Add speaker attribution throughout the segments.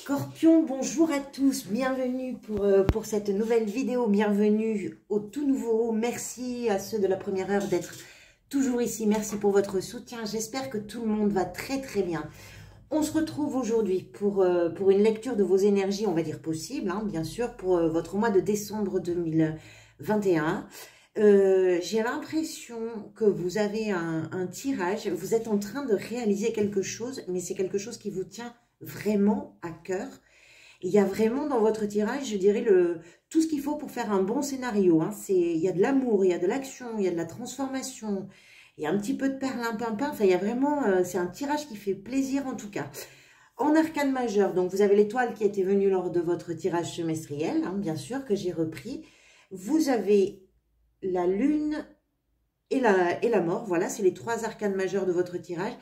Speaker 1: Scorpion, bonjour à tous, bienvenue pour cette nouvelle vidéo, bienvenue au tout nouveau, merci à ceux de la première heure d'être toujours ici, merci pour votre soutien, j'espère que tout le monde va très très bien. On se retrouve aujourd'hui pour une lecture de vos énergies, on va dire possible, hein, bien sûr, pour votre mois de décembre 2021. J'ai l'impression que vous avez un tirage, vous êtes en train de réaliser quelque chose, mais c'est quelque chose qui vous tient vraiment à cœur. Il y a vraiment dans votre tirage, je dirais, tout ce qu'il faut pour faire un bon scénario. Hein. Il y a de l'amour, il y a de l'action, il y a de la transformation, il y a un petit peu de perlimpinpin. Enfin, il y a vraiment, c'est un tirage qui fait plaisir en tout cas. En arcane majeur, donc vous avez l'étoile qui était venue lors de votre tirage semestriel, hein, bien sûr, que j'ai repris. Vous avez la lune et la mort. Voilà, c'est les trois arcanes majeurs de votre tirage.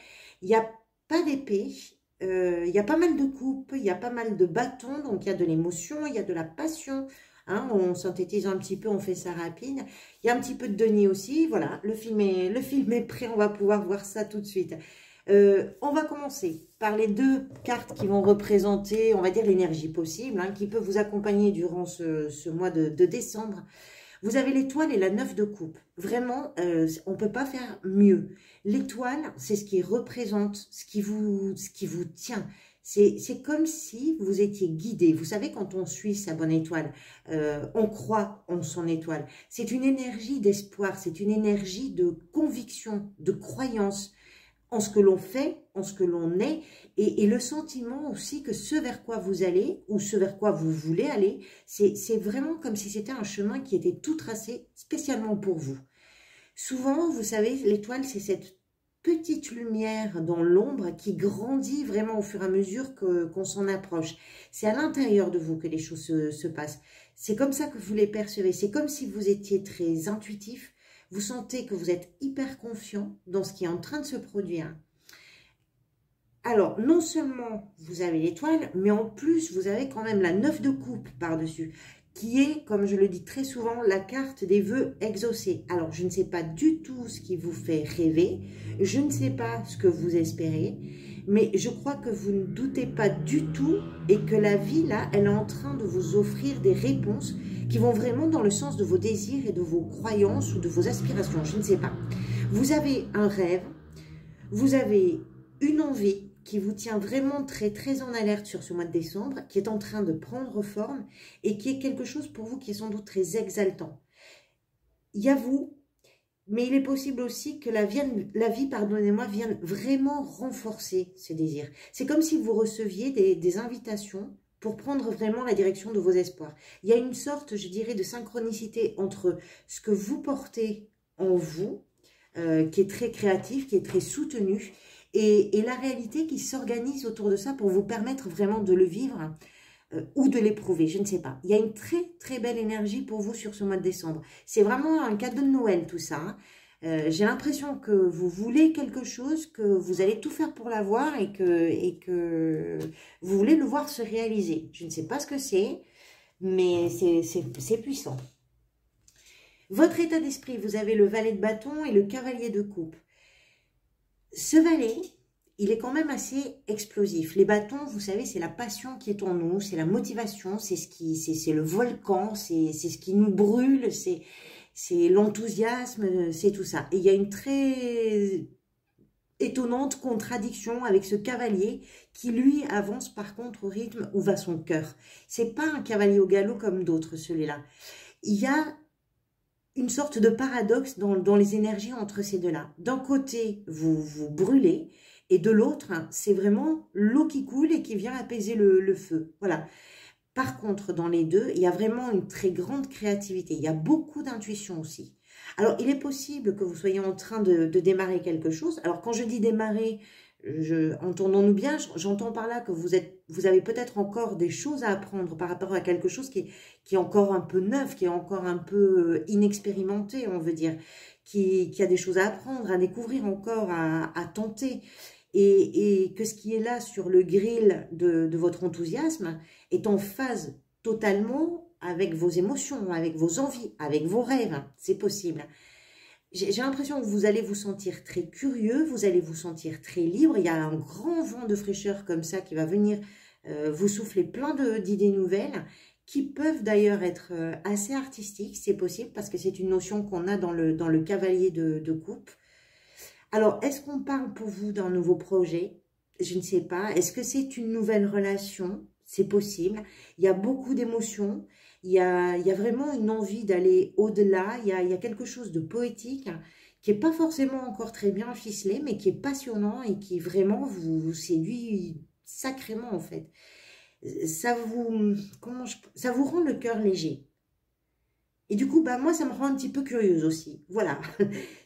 Speaker 1: Il n'y a pas d'épée. Il y a pas mal de coupes, il y a pas mal de bâtons, donc il y a de l'émotion, il y a de la passion, hein, on synthétise un petit peu, on fait ça rapide. Il y a un petit peu de denier aussi, voilà, le film est prêt, on va pouvoir voir ça tout de suite. On va commencer par les deux cartes qui vont représenter, on va dire, l'énergie possible, hein, qui peut vous accompagner durant ce mois de décembre. Vous avez l'étoile et la 9 de coupe. Vraiment, on ne peut pas faire mieux. L'étoile, c'est ce qui représente, ce qui vous tient. C'est comme si vous étiez guidé. Vous savez, quand on suit sa bonne étoile, on croit en son étoile. C'est une énergie d'espoir, c'est une énergie de conviction, de croyance en ce que l'on fait, en ce que l'on est, et le sentiment aussi que ce vers quoi vous allez, ou ce vers quoi vous voulez aller, c'est vraiment comme si c'était un chemin qui était tout tracé spécialement pour vous. Souvent, vous savez, l'étoile, c'est cette petite lumière dans l'ombre qui grandit vraiment au fur et à mesure qu'on s'en approche. C'est à l'intérieur de vous que les choses se passent. C'est comme ça que vous les percevez. C'est comme si vous étiez très intuitif. Vous sentez que vous êtes hyper confiant dans ce qui est en train de se produire. Alors, non seulement vous avez l'étoile, mais en plus, vous avez quand même la 9 de coupe par-dessus, qui est, comme je le dis très souvent, la carte des vœux exaucés. Alors, je ne sais pas du tout ce qui vous fait rêver, je ne sais pas ce que vous espérez, mais je crois que vous ne doutez pas du tout et que la vie, là, elle est en train de vous offrir des réponses qui vont vraiment dans le sens de vos désirs et de vos croyances ou de vos aspirations, je ne sais pas. Vous avez un rêve, vous avez une envie qui vous tient vraiment très très en alerte sur ce mois de décembre, qui est en train de prendre forme et qui est quelque chose pour vous qui est sans doute très exaltant. Il y a vous, mais il est possible aussi que la vie, pardonnez-moi, vienne vraiment renforcer ce désir. C'est comme si vous receviez des invitations pour prendre vraiment la direction de vos espoirs. Il y a une sorte, je dirais, de synchronicité entre ce que vous portez en vous, qui est très créatif, qui est très soutenu, et la réalité qui s'organise autour de ça pour vous permettre vraiment de le vivre ou de l'éprouver, je ne sais pas. Il y a une très très belle énergie pour vous sur ce mois de décembre. C'est vraiment un cadeau de Noël tout ça, hein. J'ai l'impression que vous voulez quelque chose, que vous allez tout faire pour l'avoir et que vous voulez le voir se réaliser. Je ne sais pas ce que c'est, mais c'est puissant. Votre état d'esprit, vous avez le valet de bâton et le cavalier de coupe. Ce valet, il est quand même assez explosif. Les bâtons, vous savez, c'est la passion qui est en nous, c'est la motivation, c'est le volcan, c'est ce qui nous brûle, c'est l'enthousiasme, c'est tout ça. Et il y a une très étonnante contradiction avec ce cavalier qui, lui, avance par contre au rythme où va son cœur. C'est pas un cavalier au galop comme d'autres, celui-là. Il y a une sorte de paradoxe dans les énergies entre ces deux-là. D'un côté, vous brûlez, et de l'autre, c'est vraiment l'eau qui coule et qui vient apaiser le feu. Voilà. Par contre, dans les deux, il y a vraiment une très grande créativité. Il y a beaucoup d'intuition aussi. Alors, il est possible que vous soyez en train de démarrer quelque chose. Alors, quand je dis démarrer, entendons-nous bien, j'entends par là que vous avez peut-être encore des choses à apprendre par rapport à quelque chose qui est encore un peu neuf, qui est encore un peu inexpérimenté, on veut dire, qui a des choses à apprendre, à découvrir encore, à tenter. Et que ce qui est là sur le grill de votre enthousiasme est en phase totalement avec vos émotions, avec vos envies, avec vos rêves. C'est possible. J'ai l'impression que vous allez vous sentir très curieux, vous allez vous sentir très libre. Il y a un grand vent de fraîcheur comme ça qui va venir vous soufflez plein d'idées nouvelles qui peuvent d'ailleurs être assez artistiques, c'est possible, parce que c'est une notion qu'on a dans le cavalier de coupe. Alors, est-ce qu'on parle pour vous d'un nouveau projet? Je ne sais pas. Est-ce que c'est une nouvelle relation? C'est possible. Il y a beaucoup d'émotions. Il y a vraiment une envie d'aller au-delà. Il y a quelque chose de poétique qui n'est pas forcément encore très bien ficelé, mais qui est passionnant et qui vraiment vous séduit sacrément, en fait. Ça ça vous rend le cœur léger. Et du coup, bah, moi, ça me rend un petit peu curieuse aussi. Voilà.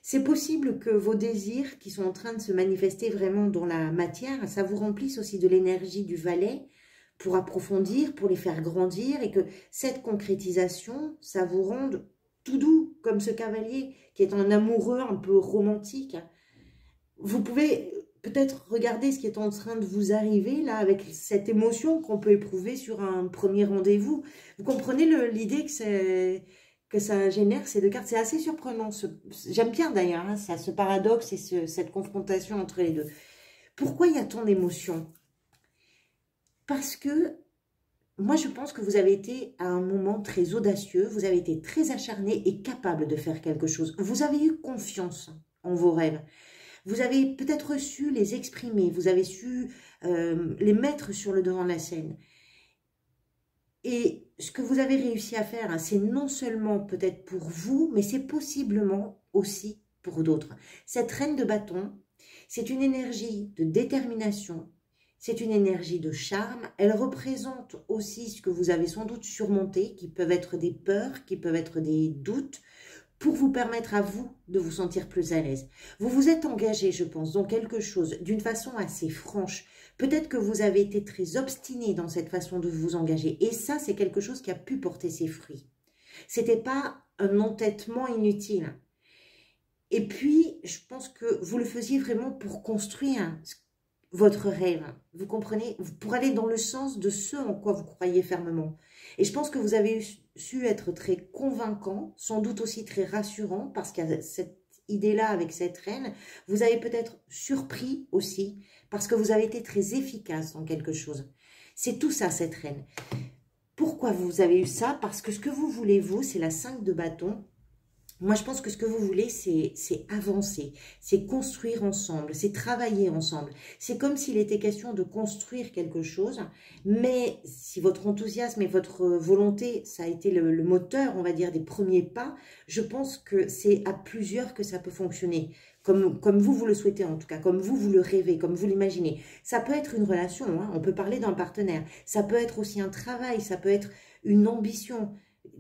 Speaker 1: C'est possible que vos désirs qui sont en train de se manifester vraiment dans la matière, ça vous remplisse aussi de l'énergie du valet pour approfondir, pour les faire grandir et que cette concrétisation, ça vous rende tout doux comme ce cavalier qui est un amoureux un peu romantique. Vous pouvez peut-être regarder ce qui est en train de vous arriver là avec cette émotion qu'on peut éprouver sur un premier rendez-vous. Vous comprenez l'idée que ça génère ces deux cartes? C'est assez surprenant. J'aime bien d'ailleurs hein, ce paradoxe et cette confrontation entre les deux. Pourquoi il y a tant d'émotions? Parce que moi je pense que vous avez été à un moment très audacieux, vous avez été très acharné et capable de faire quelque chose. Vous avez eu confiance en vos rêves. Vous avez peut-être su les exprimer, vous avez su les mettre sur le devant de la scène. Et ce que vous avez réussi à faire, hein, c'est non seulement peut-être pour vous, mais c'est possiblement aussi pour d'autres. Cette reine de bâton, c'est une énergie de détermination, c'est une énergie de charme. Elle représente aussi ce que vous avez sans doute surmonté, qui peuvent être des peurs, qui peuvent être des doutes, pour vous permettre à vous de vous sentir plus à l'aise. Vous vous êtes engagé, je pense, dans quelque chose d'une façon assez franche. Peut-être que vous avez été très obstiné dans cette façon de vous engager. Et ça, c'est quelque chose qui a pu porter ses fruits. C'était pas un entêtement inutile. Et puis, je pense que vous le faisiez vraiment pour construire votre rêve. Vous comprenez? Pour aller dans le sens de ce en quoi vous croyez fermement. Et je pense que vous avez su être très convaincant, sans doute aussi très rassurant, parce qu'il y a cette idée-là avec cette reine. Vous avez peut-être surpris aussi, parce que vous avez été très efficace dans quelque chose. C'est tout ça, cette reine. Pourquoi vous avez eu ça? Parce que ce que vous voulez, vous, c'est la 5 de bâton. Moi, je pense que ce que vous voulez, c'est avancer, c'est construire ensemble, c'est travailler ensemble. C'est comme s'il était question de construire quelque chose, mais si votre enthousiasme et votre volonté, ça a été le moteur, on va dire, des premiers pas, je pense que c'est à plusieurs que ça peut fonctionner. Comme vous le souhaitez en tout cas, comme vous le rêvez, comme vous l'imaginez. Ça peut être une relation, hein, on peut parler d'un partenaire. Ça peut être aussi un travail, ça peut être une ambition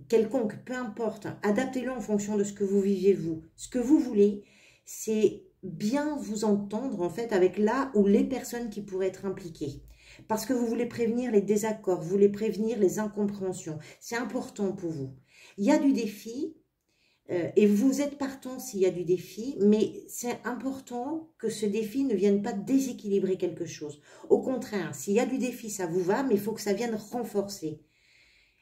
Speaker 1: quelconque, peu importe, adaptez-le en fonction de ce que vous vivez vous. Ce que vous voulez, c'est bien vous entendre en fait avec là ou les personnes qui pourraient être impliquées. Parce que vous voulez prévenir les désaccords, vous voulez prévenir les incompréhensions. C'est important pour vous. Il y a du défi et vous êtes partant s'il y a du défi, mais c'est important que ce défi ne vienne pas déséquilibrer quelque chose. Au contraire, s'il y a du défi, ça vous va, mais il faut que ça vienne renforcer.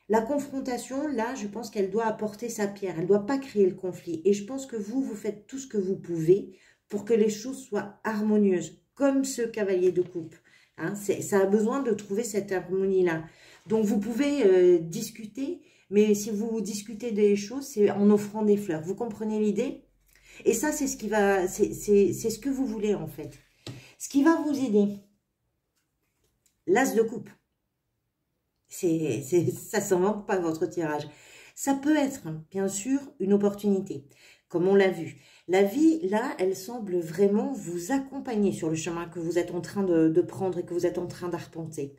Speaker 1: La confrontation, là, je pense qu'elle doit apporter sa pierre. Elle ne doit pas créer le conflit. Et je pense que vous faites tout ce que vous pouvez pour que les choses soient harmonieuses, comme ce cavalier de coupe. Hein, ça a besoin de trouver cette harmonie-là. Donc, vous pouvez discuter, mais si vous discutez des choses, c'est en offrant des fleurs. Vous comprenez l'idée? Et ça, c'est ce ce que vous voulez, en fait. Ce qui va vous aider, l'as de coupe. Ça ne s'invente pas votre tirage. Ça peut être, bien sûr, une opportunité, comme on l'a vu. La vie, là, elle semble vraiment vous accompagner sur le chemin que vous êtes en train de prendre et que vous êtes en train d'arpenter.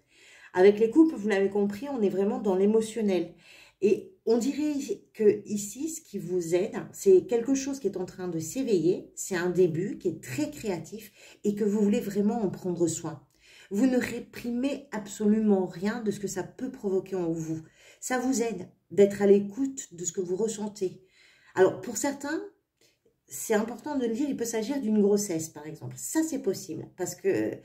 Speaker 1: Avec les couples, vous l'avez compris, on est vraiment dans l'émotionnel. Et on dirait que ici, ce qui vous aide, c'est quelque chose qui est en train de s'éveiller, c'est un début qui est très créatif et que vous voulez vraiment en prendre soin. Vous ne réprimez absolument rien de ce que ça peut provoquer en vous. Ça vous aide d'être à l'écoute de ce que vous ressentez. Alors, pour certains, c'est important de le dire, il peut s'agir d'une grossesse, par exemple. Ça, c'est possible, parce que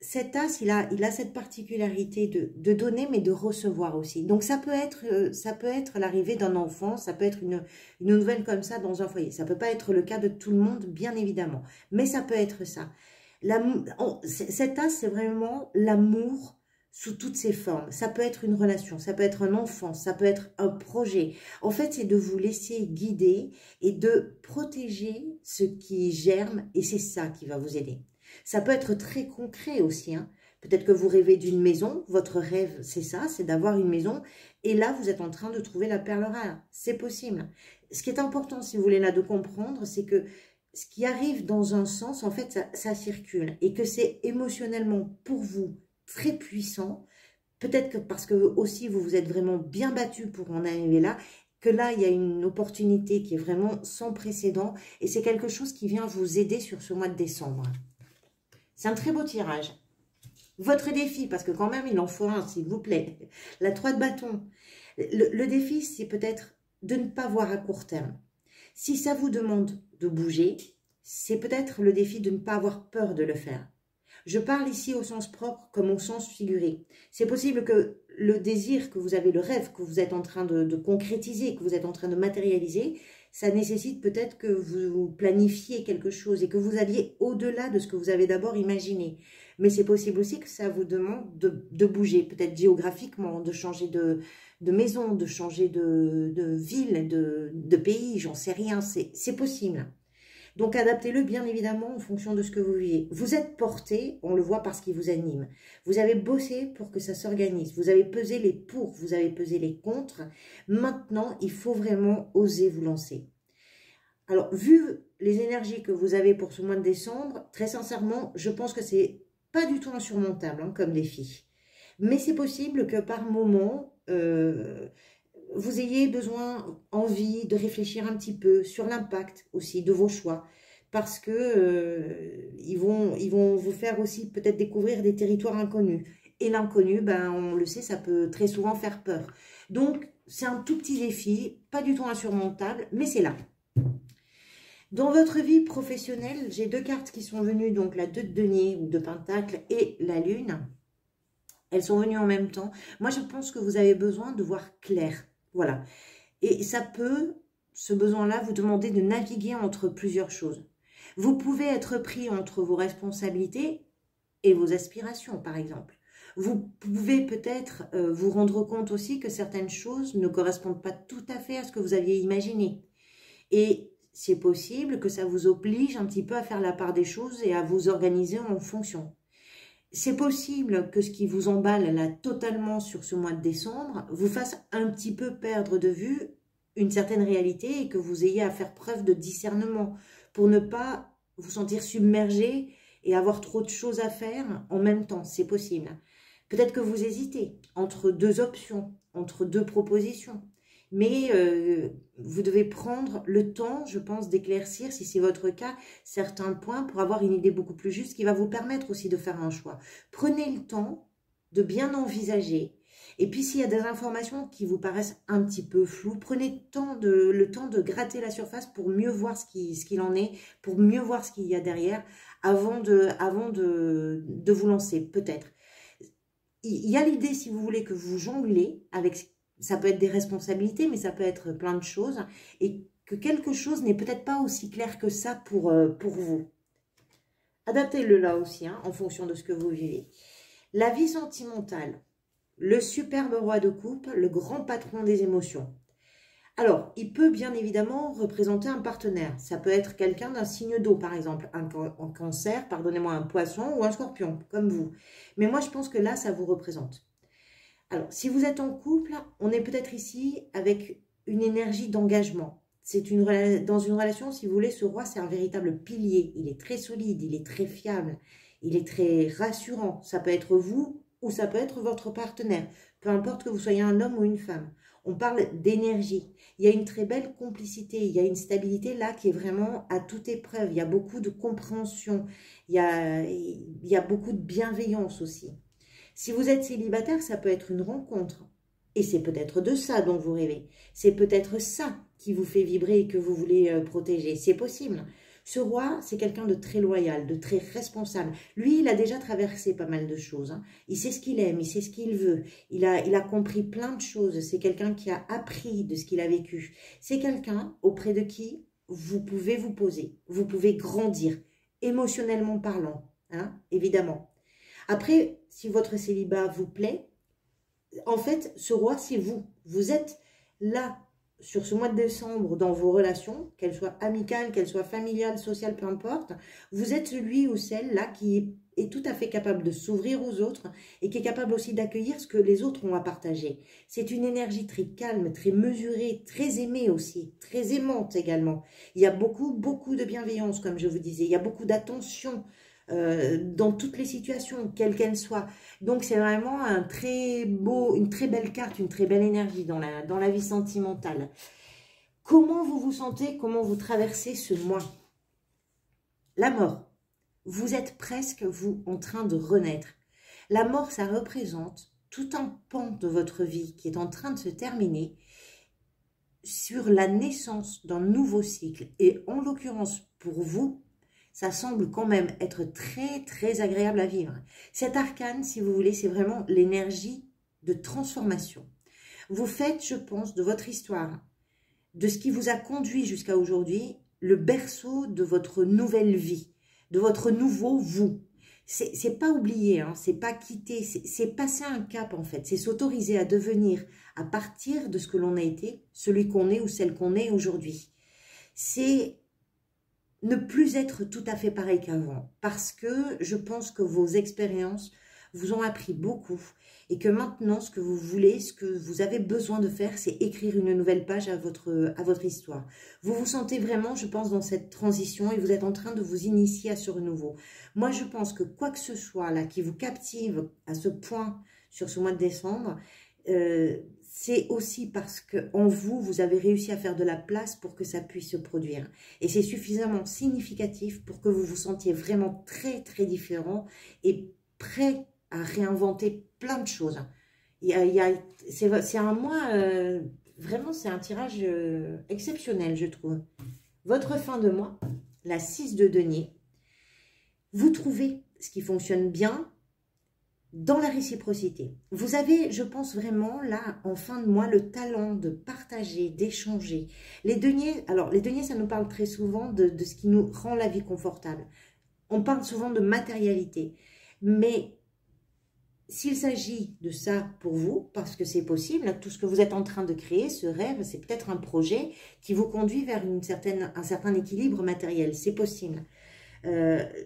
Speaker 1: cet as, il a cette particularité de donner, mais de recevoir aussi. Donc, ça peut être l'arrivée d'un enfant, ça peut être une nouvelle comme ça dans un foyer. Ça ne peut pas être le cas de tout le monde, bien évidemment, mais ça peut être ça. Cet as, c'est vraiment l'amour sous toutes ses formes. Ça peut être une relation, ça peut être un enfant, ça peut être un projet. En fait, c'est de vous laisser guider et de protéger ce qui germe et c'est ça qui va vous aider. Ça peut être très concret aussi, hein. Peut-être que vous rêvez d'une maison, votre rêve c'est ça, c'est d'avoir une maison et là vous êtes en train de trouver la perle rare, c'est possible. Ce qui est important si vous voulez là de comprendre, c'est que ce qui arrive dans un sens, en fait ça circule et que c'est émotionnellement pour vous très puissant, peut-être que parce que aussi vous vous êtes vraiment bien battu pour en arriver là, que là il y a une opportunité qui est vraiment sans précédent et c'est quelque chose qui vient vous aider sur ce mois de décembre. C'est un très beau tirage. Votre défi, parce que quand même, il en faut un, s'il vous plaît. La 3 de bâton. Le défi, c'est peut-être de ne pas voir à court terme. Si ça vous demande de bouger, c'est peut-être le défi de ne pas avoir peur de le faire. Je parle ici au sens propre comme au sens figuré. C'est possible que le désir que vous avez, le rêve que vous êtes en train de concrétiser, que vous êtes en train de matérialiser, ça nécessite peut-être que vous planifiez quelque chose et que vous alliez au-delà de ce que vous avez d'abord imaginé. Mais c'est possible aussi que ça vous demande de bouger, peut-être géographiquement, de changer de maison, de changer de ville, de pays, j'en sais rien, c'est possible. Donc adaptez-le bien évidemment en fonction de ce que vous vivez. Vous êtes porté, on le voit parce qu'il vous anime. Vous avez bossé pour que ça s'organise. Vous avez pesé les pour, vous avez pesé les contre. Maintenant, il faut vraiment oser vous lancer. Alors, vu les énergies que vous avez pour ce mois de décembre, très sincèrement, je pense que c'est pas du tout insurmontable hein, comme défi. Mais c'est possible que par moment, vous ayez besoin, envie de réfléchir un petit peu sur l'impact aussi de vos choix. Parce que ils vont vous faire aussi peut-être découvrir des territoires inconnus. Et l'inconnu, ben, on le sait, ça peut très souvent faire peur. Donc, c'est un tout petit défi, pas du tout insurmontable, mais c'est là. Dans votre vie professionnelle, j'ai 2 cartes qui sont venues, donc la 2 de denier ou de pentacle et la lune. Elles sont venues en même temps. Moi, je pense que vous avez besoin de voir clair. Voilà. Et ça peut, ce besoin-là, vous demander de naviguer entre plusieurs choses. Vous pouvez être pris entre vos responsabilités et vos aspirations, par exemple. Vous pouvez peut-être vous rendre compte aussi que certaines choses ne correspondent pas tout à fait à ce que vous aviez imaginé. Et c'est possible que ça vous oblige un petit peu à faire la part des choses et à vous organiser en fonction. C'est possible que ce qui vous emballe là totalement sur ce mois de décembre vous fasse un petit peu perdre de vue une certaine réalité et que vous ayez à faire preuve de discernement pour ne pas vous sentir submergé et avoir trop de choses à faire en même temps. C'est possible. Peut-être que vous hésitez entre 2 options, entre 2 propositions. Mais vous devez prendre le temps, je pense, d'éclaircir, si c'est votre cas, certains points pour avoir une idée beaucoup plus juste qui va vous permettre aussi de faire un choix. Prenez le temps de bien envisager. Et puis, s'il y a des informations qui vous paraissent un petit peu floues, prenez le temps de gratter la surface pour mieux voir ce qu'il en est, pour mieux voir ce qu'il y a derrière, avant de vous lancer, peut-être. Il y a l'idée, si vous voulez, que vous jonglez avec... Ça peut être des responsabilités, mais ça peut être plein de choses. Et que quelque chose n'est peut-être pas aussi clair que ça pour vous. Adaptez-le là aussi, hein, en fonction de ce que vous vivez. La vie sentimentale. Le superbe roi de coupe, le grand patron des émotions. Alors, il peut bien évidemment représenter un partenaire. Ça peut être quelqu'un d'un signe d'eau, par exemple. Un cancer, pardonnez-moi, un poisson ou un scorpion, comme vous. Mais moi, je pense que là, ça vous représente. Alors, si vous êtes en couple, on est peut-être ici avec une énergie d'engagement. Dans une relation, si vous voulez, ce roi, c'est un véritable pilier. Il est très solide, il est très fiable, il est très rassurant. Ça peut être vous ou ça peut être votre partenaire. Peu importe que vous soyez un homme ou une femme. On parle d'énergie. Il y a une très belle complicité, il y a une stabilité là qui est vraiment à toute épreuve. Il y a beaucoup de compréhension, il y a beaucoup de bienveillance aussi. Si vous êtes célibataire, ça peut être une rencontre. Et c'est peut-être de ça dont vous rêvez. C'est peut-être ça qui vous fait vibrer et que vous voulez protéger. C'est possible. Ce roi, c'est quelqu'un de très loyal, de très responsable. Lui, il a déjà traversé pas mal de choses. Hein. Il sait ce qu'il aime, il sait ce qu'il veut. Il a compris plein de choses. C'est quelqu'un qui a appris de ce qu'il a vécu. C'est quelqu'un auprès de qui vous pouvez vous poser. Vous pouvez grandir, émotionnellement parlant, hein, évidemment. Après, si votre célibat vous plaît, en fait, ce roi, c'est vous. Vous êtes là, sur ce mois de décembre, dans vos relations, qu'elles soient amicales, qu'elles soient familiales, sociales, peu importe. Vous êtes celui ou celle-là qui est tout à fait capable de s'ouvrir aux autres et qui est capable aussi d'accueillir ce que les autres ont à partager. C'est une énergie très calme, très mesurée, très aimée aussi, très aimante également. Il y a beaucoup, beaucoup de bienveillance, comme je vous disais. Il y a beaucoup d'attention dans toutes les situations, quelles qu'elles soient. Donc, c'est vraiment un très beau, une très belle carte, une très belle énergie dans la vie sentimentale. Comment vous vous sentez? Comment vous traversez ce mois? La mort. Vous êtes presque, vous, en train de renaître. La mort, ça représente tout un pan de votre vie qui est en train de se terminer sur la naissance d'un nouveau cycle. Et en l'occurrence, pour vous, ça semble quand même être très, très agréable à vivre. Cet arcane, si vous voulez, c'est vraiment l'énergie de transformation. Vous faites, je pense, de votre histoire, de ce qui vous a conduit jusqu'à aujourd'hui, le berceau de votre nouvelle vie, de votre nouveau vous. C'est pas oublier, hein, c'est pas quitter, c'est passer un cap en fait, c'est s'autoriser à devenir, à partir de ce que l'on a été, celui qu'on est ou celle qu'on est aujourd'hui. C'est ne plus être tout à fait pareil qu'avant, parce que je pense que vos expériences vous ont appris beaucoup et que maintenant, ce que vous voulez, ce que vous avez besoin de faire, c'est écrire une nouvelle page à votre histoire. Vous vous sentez vraiment, je pense, dans cette transition et vous êtes en train de vous initier à ce renouveau. Moi, je pense que quoi que ce soit là qui vous captive à ce point sur ce mois de décembre, c'est aussi parce qu'en vous, vous avez réussi à faire de la place pour que ça puisse se produire. Et c'est suffisamment significatif pour que vous vous sentiez vraiment très, très différent et prêt à réinventer plein de choses. C'est un mois, vraiment, c'est un tirage exceptionnel, je trouve. Votre fin de mois, la 6 de denier, vous trouvez ce qui fonctionne bien dans la réciprocité. Vous avez, je pense vraiment, là, en fin de mois, le talent de partager, d'échanger. Les deniers, alors les deniers, ça nous parle très souvent de ce qui nous rend la vie confortable. On parle souvent de matérialité, mais s'il s'agit de ça pour vous, parce que c'est possible, tout ce que vous êtes en train de créer, ce rêve, c'est peut-être un projet qui vous conduit vers un certain équilibre matériel. C'est possible.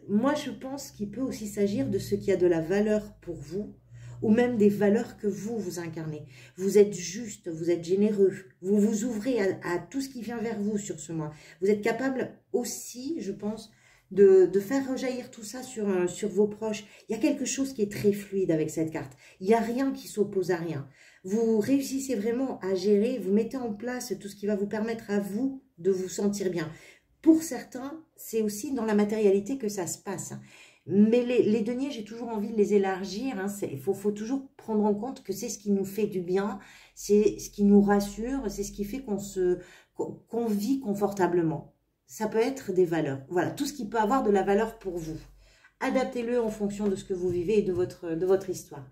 Speaker 1: Moi, je pense qu'il peut aussi s'agir de ce qui a de la valeur pour vous, ou même des valeurs que vous incarnez. Vous êtes juste, vous êtes généreux, vous vous ouvrez à tout ce qui vient vers vous sur ce mois. Vous êtes capable aussi, je pense, de faire rejaillir tout ça sur vos proches. Il y a quelque chose qui est très fluide avec cette carte. Il n'y a rien qui s'oppose à rien. Vous réussissez vraiment à gérer, vous mettez en place tout ce qui va vous permettre à vous de vous sentir bien. Pour certains, c'est aussi dans la matérialité que ça se passe. Mais les deniers, j'ai toujours envie de les élargir. Il faut toujours prendre en compte que c'est ce qui nous fait du bien, c'est ce qui nous rassure, c'est ce qui fait qu'on vit confortablement. Ça peut être des valeurs. Voilà, tout ce qui peut avoir de la valeur pour vous. Adaptez-le en fonction de ce que vous vivez et de votre histoire.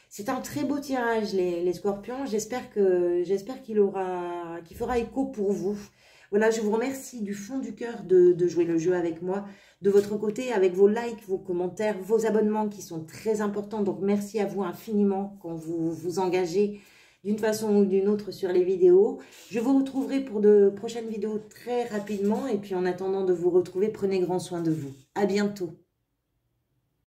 Speaker 1: C'est un très beau tirage, les scorpions. J'espère qu'il fera écho pour vous. Voilà, je vous remercie du fond du cœur de jouer le jeu avec moi. De votre côté, avec vos likes, vos commentaires, vos abonnements qui sont très importants. Donc, merci à vous infiniment quand vous vous engagez d'une façon ou d'une autre sur les vidéos. Je vous retrouverai pour de prochaines vidéos très rapidement. Et puis, en attendant de vous retrouver, prenez grand soin de vous. À bientôt.